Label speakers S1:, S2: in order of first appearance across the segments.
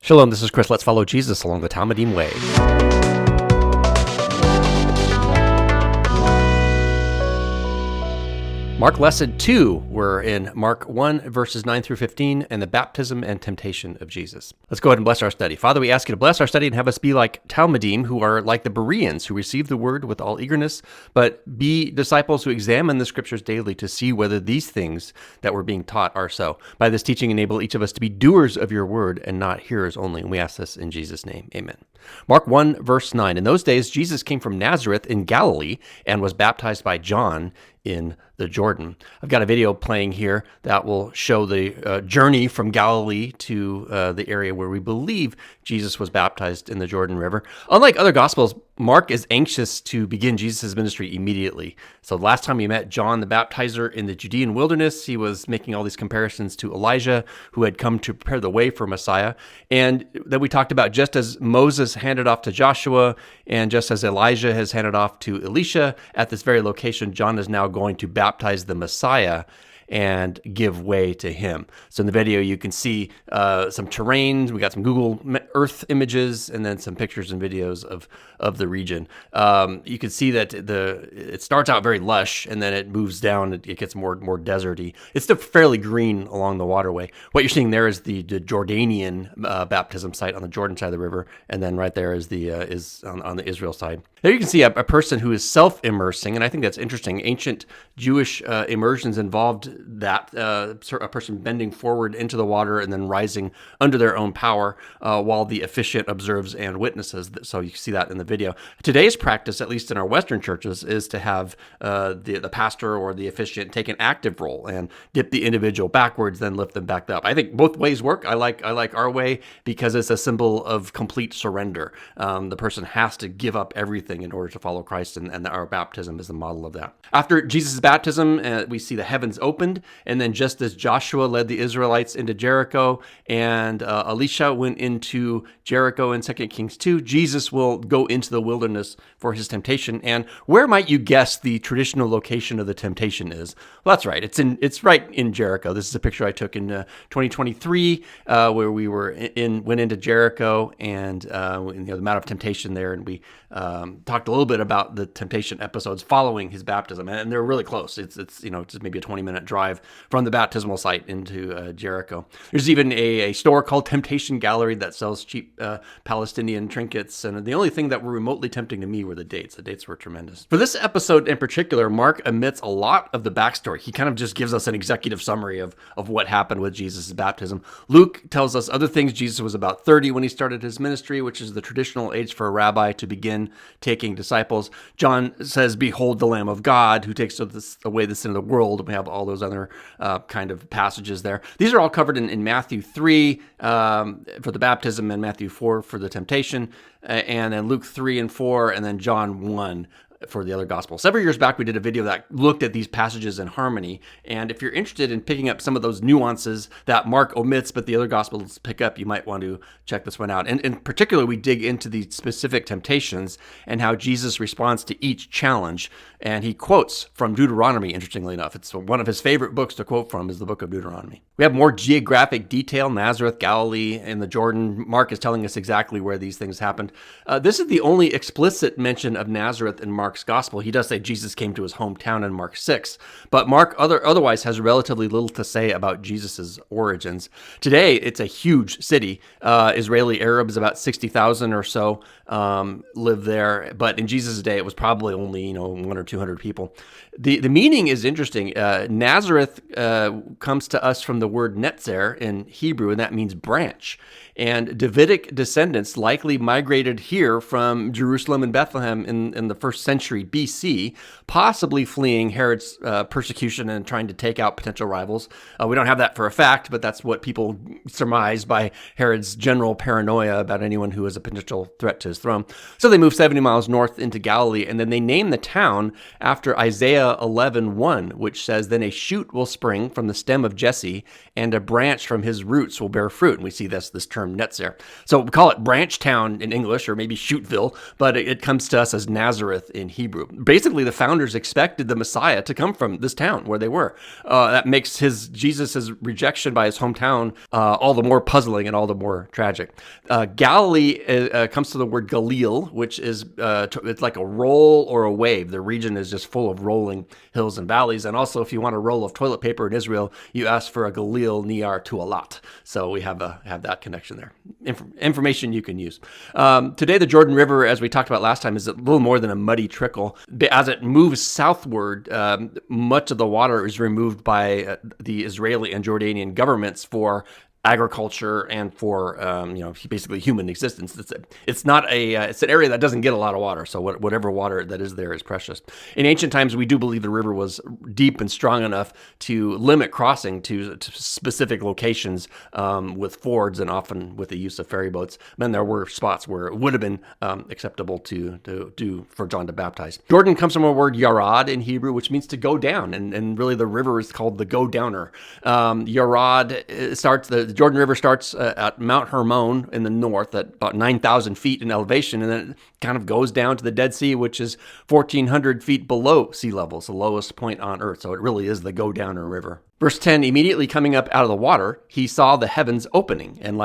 S1: Shalom, this is Chris. Let's follow Jesus along the Talmudim way. Mark Lesson 2, we're in Mark 1, verses 9 through 15, and the baptism and temptation of Jesus. Let's go ahead and bless our study. Father, we ask you to bless our study and have us be like Talmudim, who are like the Bereans, who receive the word with all eagerness, but be disciples who examine the scriptures daily to see whether these things that we're being taught are so. By this teaching, enable each of us to be doers of your word and not hearers only. And we ask this in Jesus' name. Amen. Mark 1, verse 9. In those days, Jesus came from Nazareth in Galilee and was baptized by John in the Jordan. I've got a video playing here that will show the journey from Galilee to the area where we believe Jesus was baptized in the Jordan River. Unlike other Gospels, Mark is anxious to begin Jesus' ministry immediately. So last time we met John the Baptizer in the Judean wilderness, he was making all these comparisons to Elijah, who had come to prepare the way for Messiah. And then we talked about just as Moses handed off to Joshua, and just as Elijah has handed off to Elisha, at this very location, John is now going to baptize the Messiah and give way to him. So in the video, you can see some terrain. We got some Google Earth images and then some pictures and videos of the region. You can see that it starts out very lush and then it moves down. It gets more deserty. It's still fairly green along the waterway. What you're seeing there is the Jordanian baptism site on the Jordan side of the river, and then right there is on the Israel side. There you can see a person who is self-immersing, and I think that's interesting. Ancient Jewish immersions involved that a person bending forward into the water and then rising under their own power while the officiant observes and witnesses. So you see that in the video. Today's practice, at least in our Western churches, is to have the pastor or the officiant take an active role and dip the individual backwards, then lift them back up. I think both ways work. I like our way because it's a symbol of complete surrender. The person has to give up everything in order to follow Christ, and our baptism is the model of that. After Jesus' baptism, we see the heavens opened, and then just as Joshua led the Israelites into Jericho and Elisha went into Jericho in 2 Kings 2, Jesus will go into the wilderness for his temptation. And where might you guess the traditional location of the temptation is? Well, that's right. It's right in Jericho. This is a picture I took in 2023 where we went into Jericho and the Mount of Temptation there, and we talked a little bit about the temptation episodes following his baptism, and they're really close. It's just maybe a 20-minute drive from the baptismal site into Jericho. There's even a store called Temptation Gallery that sells cheap Palestinian trinkets, and the only thing that were remotely tempting to me were the dates. The dates were tremendous. For this episode in particular, Mark omits a lot of the backstory. He kind of just gives us an executive summary of what happened with Jesus' baptism. Luke tells us other things. Jesus was about 30 when he started his ministry, which is the traditional age for a rabbi to begin taking disciples. John says, "Behold the Lamb of God who takes away the sin of the world." We have all those other kind of passages there. These are all covered in Matthew 3 for the baptism and Matthew 4 for the temptation, and then Luke 3 and 4, and then John 1 for the other gospel. Several years back, we did a video that looked at these passages in harmony. And if you're interested in picking up some of those nuances that Mark omits, but the other gospels pick up, you might want to check this one out. And in particular, we dig into the specific temptations and how Jesus responds to each challenge. And he quotes from Deuteronomy, interestingly enough. It's one of his favorite books to quote from is the book of Deuteronomy. We have more geographic detail: Nazareth, Galilee, and the Jordan. Mark is telling us exactly where these things happened. This is the only explicit mention of Nazareth in Mark's gospel. He does say Jesus came to his hometown in Mark 6, but Mark otherwise has relatively little to say about Jesus's origins. Today, it's a huge city. Israeli Arabs, about 60,000 or so, live there, but in Jesus' day, it was probably only 100 or 200 people. The meaning is interesting. Nazareth comes to us from the word netzer in Hebrew, and that means branch. And Davidic descendants likely migrated here from Jerusalem and Bethlehem in the first century BC, possibly fleeing Herod's persecution and trying to take out potential rivals. We don't have that for a fact, but that's what people surmise by Herod's general paranoia about anyone who is a potential threat to his throne. So they moved 70 miles north into Galilee, and then they named the town after Isaiah 11:1, which says, "Then a shoot will spring from the stem of Jesse, and a branch from his roots will bear fruit." And we see this term netzer. So we call it Branch Town in English, or maybe Shootville, but it comes to us as Nazareth in in Hebrew. Basically, the founders expected the Messiah to come from this town where they were. That makes Jesus' rejection by his hometown all the more puzzling and all the more tragic. Galilee comes to the word Galil, which is it's like a roll or a wave. The region is just full of rolling hills and valleys. And also, if you want a roll of toilet paper in Israel, you ask for a Galil Niar Tualat. So we have that connection there. Information you can use. Today, the Jordan River, as we talked about last time, is a little more than a muddy trickle. As it moves southward, much of the water is removed by the Israeli and Jordanian governments for agriculture and for basically human existence. It's an area that doesn't get a lot of water, so whatever water that is there is precious. In ancient times, we do believe the river was deep and strong enough to limit crossing to specific locations with fords and often with the use of ferry boats. Then there were spots where it would have been acceptable to do for John to baptize. Jordan comes from a word yarad in Hebrew, which means to go down, and really the river is called the go downer. Yarad starts the Jordan River starts at Mount Hermon in the north at about 9,000 feet in elevation, and then it kind of goes down to the Dead Sea, which is 1,400 feet below sea level, the lowest point on earth. So it really is the go-downer river. Verse 10, immediately coming up out of the water, he saw the heavens opening, and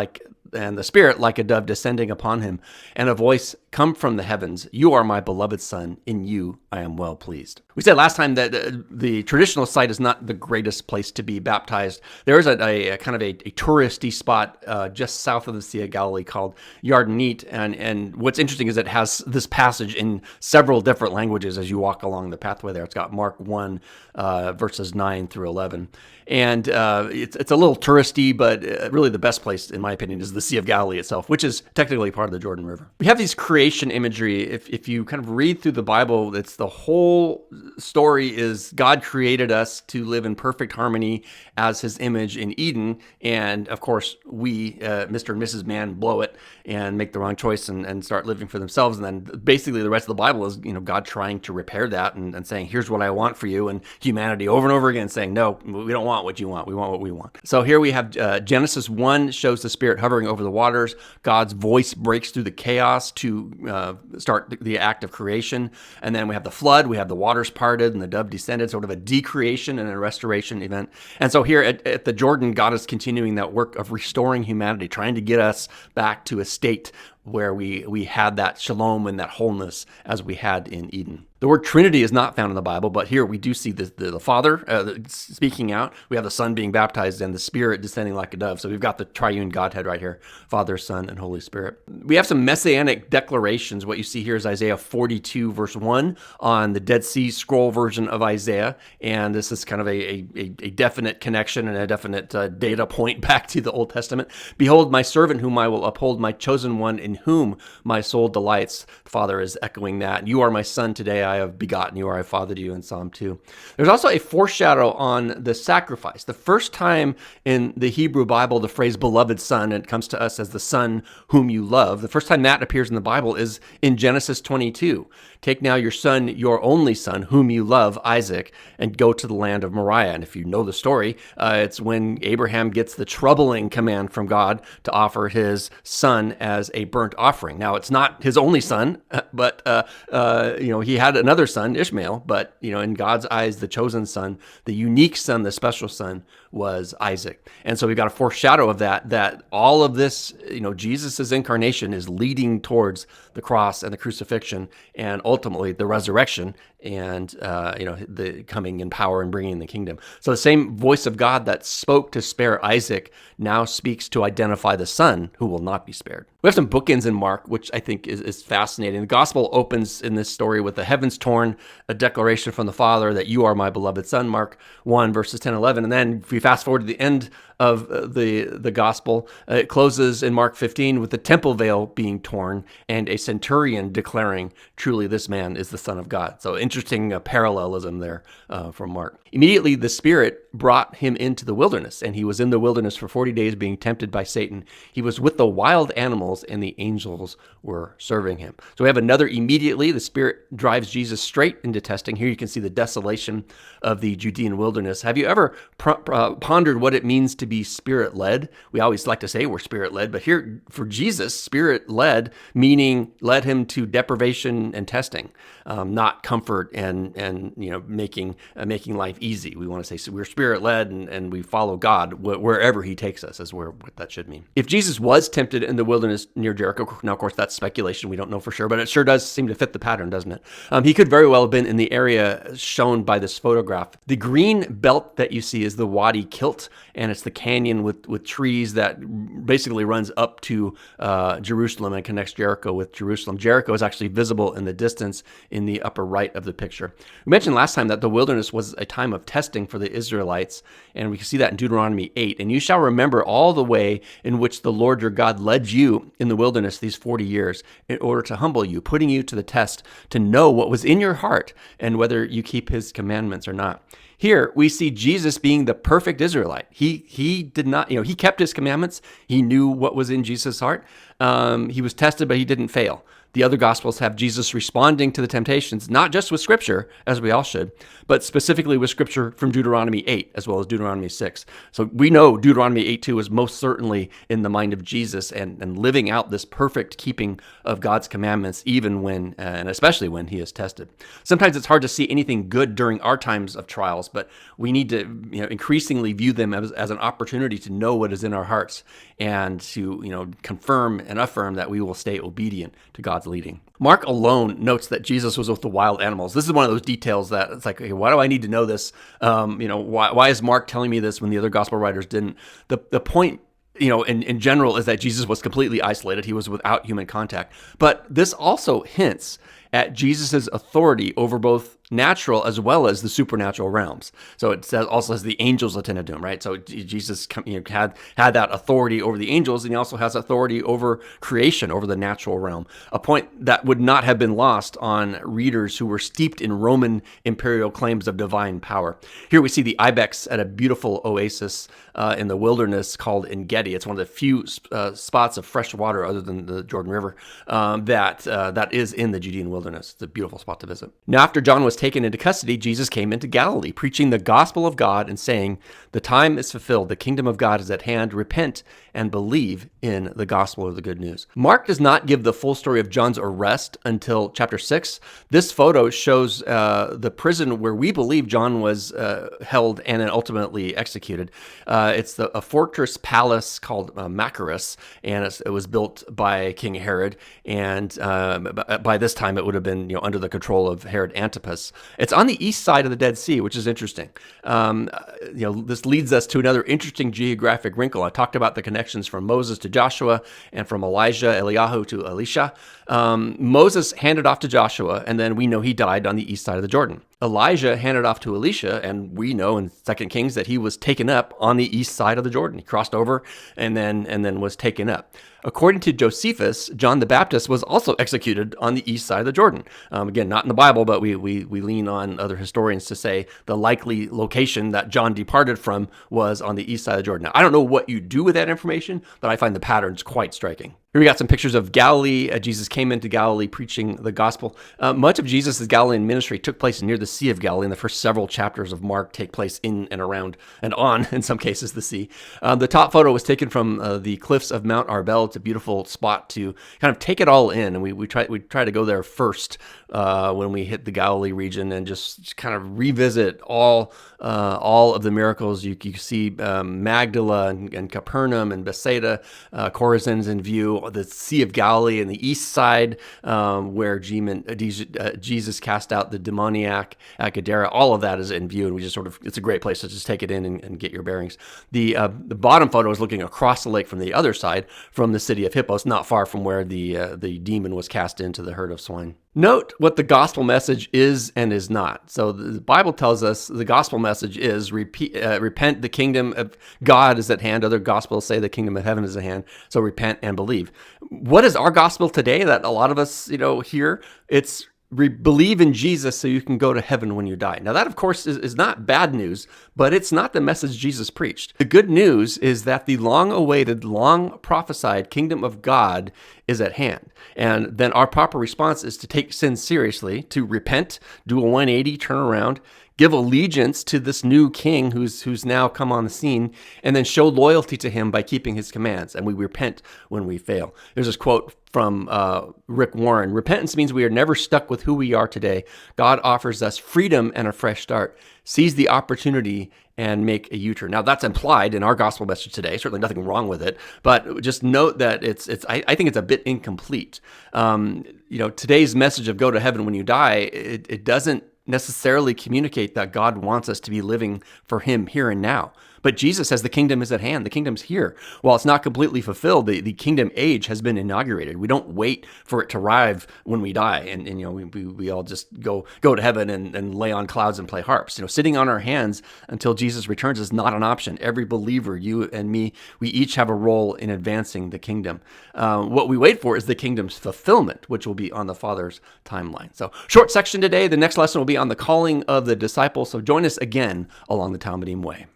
S1: the Spirit like a dove descending upon him, and a voice come from the heavens, "You are my beloved Son, in you I am well pleased." We said last time that the traditional site is not the greatest place to be baptized. There is a kind of a touristy spot just south of the Sea of Galilee called Yardenit, and what's interesting is it has this passage in several different languages as you walk along the pathway there. It's got Mark 1, verses 9 through 11. And it's a little touristy, but really the best place, in my opinion, is the Sea of Galilee itself, which is technically part of the Jordan River. We have these creation imagery. If you kind of read through the Bible, it's the whole story is God created us to live in perfect harmony as his image in Eden. And of course, we, Mr. and Mrs. Man, blow it and make the wrong choice and start living for themselves. And then basically the rest of the Bible is, God trying to repair that and saying, here's what I want for you. And humanity over and over again saying, no, we don't want what you want. We want what we want. So here we have Genesis 1 shows the Spirit hovering over the waters. God's voice breaks through the chaos to start the act of creation. And then we have the flood. We have the waters parted and the dove descended, sort of a decreation and a restoration event. And so here at the Jordan, God is continuing that work of restoring humanity, trying to get us back to a state where we had that shalom and that wholeness as we had in Eden. The word Trinity is not found in the Bible, but here we do see the Father speaking out. We have the Son being baptized and the Spirit descending like a dove. So we've got the triune Godhead right here, Father, Son, and Holy Spirit. We have some Messianic declarations. What you see here is Isaiah 42, verse 1 on the Dead Sea Scroll version of Isaiah. And this is kind of a definite connection and a definite data point back to the Old Testament. Behold, my servant whom I will uphold, my chosen one in whom my soul delights. The Father is echoing that. You are my Son, today I have begotten you, or I fathered you, in Psalm 2. There's also a foreshadow on the sacrifice. The first time in the Hebrew Bible, the phrase beloved Son, and it comes to us as the Son whom you love. The first time that appears in the Bible is in Genesis 22. Take now your son, your only son, whom you love, Isaac, and go to the land of Moriah. And if you know the story, it's when Abraham gets the troubling command from God to offer his son as a burnt offering. Now, it's not his only son, but he had another son, Ishmael. But in God's eyes, the chosen son, the unique son, the special son, was Isaac. And so we've got a foreshadow of that all of this, Jesus' incarnation is leading towards the cross and the crucifixion and ultimately the resurrection and, the coming in power and bringing the kingdom. So the same voice of God that spoke to spare Isaac now speaks to identify the son who will not be spared. We have some bookends in Mark, which I think is fascinating. The gospel opens in this story with the heavens torn, a declaration from the Father that you are my beloved Son, Mark 1, verses 10, 11. And then if we fast forward to the end of the gospel, it closes in Mark 15 with the temple veil being torn and a centurion declaring, truly this man is the Son of God. So interesting parallelism there from Mark. Immediately the Spirit brought him into the wilderness, and he was in the wilderness for 40 days being tempted by Satan. He was with the wild animals, and the angels were serving him. So we have another immediately. The Spirit drives Jesus straight into testing. Here you can see the desolation of the Judean wilderness. Have you ever pondered what it means to be spirit-led. We always like to say we're spirit-led, but here for Jesus, spirit-led, meaning led him to deprivation and testing, not comfort and making life easy. We want to say so we're spirit-led and we follow God wherever he takes us, is what that should mean. If Jesus was tempted in the wilderness near Jericho, now of course that's speculation, we don't know for sure, but it sure does seem to fit the pattern, doesn't it? He could very well have been in the area shown by this photograph. The green belt that you see is the Wadi Kilt, and it's the canyon with trees that basically runs up to Jerusalem and connects Jericho with Jerusalem. Jericho is actually visible in the distance in the upper right of the picture. We mentioned last time that the wilderness was a time of testing for the Israelites, and we can see that in Deuteronomy 8. And you shall remember all the way in which the Lord your God led you in the wilderness these 40 years in order to humble you, putting you to the test to know what was in your heart and whether you keep his commandments or not. Here we see Jesus being the perfect Israelite. He did not, he kept his commandments. He knew what was in Jesus' heart. He was tested, but he didn't fail. The other Gospels have Jesus responding to the temptations, not just with Scripture, as we all should, but specifically with Scripture from Deuteronomy 8, as well as Deuteronomy 6. So we know Deuteronomy 8:2 is most certainly in the mind of Jesus and living out this perfect keeping of God's commandments, even when, and especially when he is tested. Sometimes it's hard to see anything good during our times of trials, but we need to increasingly view them as an opportunity to know what is in our hearts and to confirm and affirm that we will stay obedient to God's leading. Mark alone notes that Jesus was with the wild animals. This is one of those details that it's like, okay, why do I need to know this? Why is Mark telling me this when the other gospel writers didn't? The point, in general, is that Jesus was completely isolated. He was without human contact. But this also hints at Jesus's authority over both natural as well as the supernatural realms. So it also has the angels attended to him, right? So Jesus had that authority over the angels, and he also has authority over creation, over the natural realm. A point that would not have been lost on readers who were steeped in Roman imperial claims of divine power. Here we see the ibex at a beautiful oasis in the wilderness called En-Gedi. It's one of the few spots of fresh water other than the Jordan River that is in the Judean wilderness. It's a beautiful spot to visit. Now, after John was taken into custody, Jesus came into Galilee, preaching the gospel of God and saying, "The time is fulfilled. The kingdom of God is at hand. Repent and believe in the gospel of the good news." Mark does not give the full story of John's arrest until chapter 6. This photo shows the prison where we believe John was held and then ultimately executed. It's a fortress palace called Machaerus, and it was built by King Herod. And by this time, it would have been under the control of Herod Antipas. It's on the east side of the Dead Sea, which is interesting. This leads us to another interesting geographic wrinkle. I talked about the connections from Moses to Joshua and from Eliyahu to Elisha. Moses handed off to Joshua, and then we know he died on the east side of the Jordan. Elijah handed off to Elisha, and we know in 2 Kings that he was taken up on the east side of the Jordan. He crossed over and then was taken up. According to Josephus, John the Baptist was also executed on the east side of the Jordan. Again, not in the Bible, but we lean on other historians to say the likely location that John departed from was on the east side of the Jordan. Now, I don't know what you do with that information, but I find the patterns quite striking. Here we got some pictures of Galilee. Jesus came into Galilee preaching the gospel. Much of Jesus' Galilean ministry took place near the Sea of Galilee, and the first several chapters of Mark take place in and around and on, in some cases, the sea. The top photo was taken from the cliffs of Mount Arbel. It's a beautiful spot to kind of take it all in, and we try to go there first when we hit the Galilee region and just kind of revisit all of the miracles. You see Magdala and Capernaum and Bethsaida, Chorazin's in view. The Sea of Galilee and the east side, where Jesus cast out the demoniac at Gadara. All of that is in view, and we just it's a great place to just take it in and get your bearings. The bottom photo is looking across the lake from the other side, from the city of Hippos, not far from where the demon was cast into the herd of swine. Note what the gospel message is and is not. So the Bible tells us the gospel message is repent, the kingdom of God is at hand. Other gospels say the kingdom of heaven is at hand. So repent and believe. What is our gospel today that a lot of us, hear? It's believe in Jesus so you can go to heaven when you die. Now that, of course, is not bad news, but it's not the message Jesus preached. The good news is that the long-awaited, long-prophesied kingdom of God is at hand. And then our proper response is to take sin seriously, to repent, do a 180, turn around, give allegiance to this new king who's now come on the scene, and then show loyalty to him by keeping his commands. And we repent when we fail. There's this quote from Rick Warren: "Repentance means we are never stuck with who we are today. God offers us freedom and a fresh start. Seize the opportunity and make a U-turn." Now, that's implied in our gospel message today. Certainly nothing wrong with it, but just note that I think it's a bit incomplete. Today's message of go to heaven when you die, it doesn't necessarily communicate that God wants us to be living for him here and now. But Jesus says the kingdom is at hand. The kingdom's here. While it's not completely fulfilled, the kingdom age has been inaugurated. We don't wait for it to arrive when we die, and we all just go to heaven and lay on clouds and play harps. Sitting on our hands until Jesus returns is not an option. Every believer, you and me, we each have a role in advancing the kingdom. What we wait for is the kingdom's fulfillment, which will be on the Father's timeline. So, short section today. The next lesson will be on the calling of the disciples. So join us again along the Talmudim way.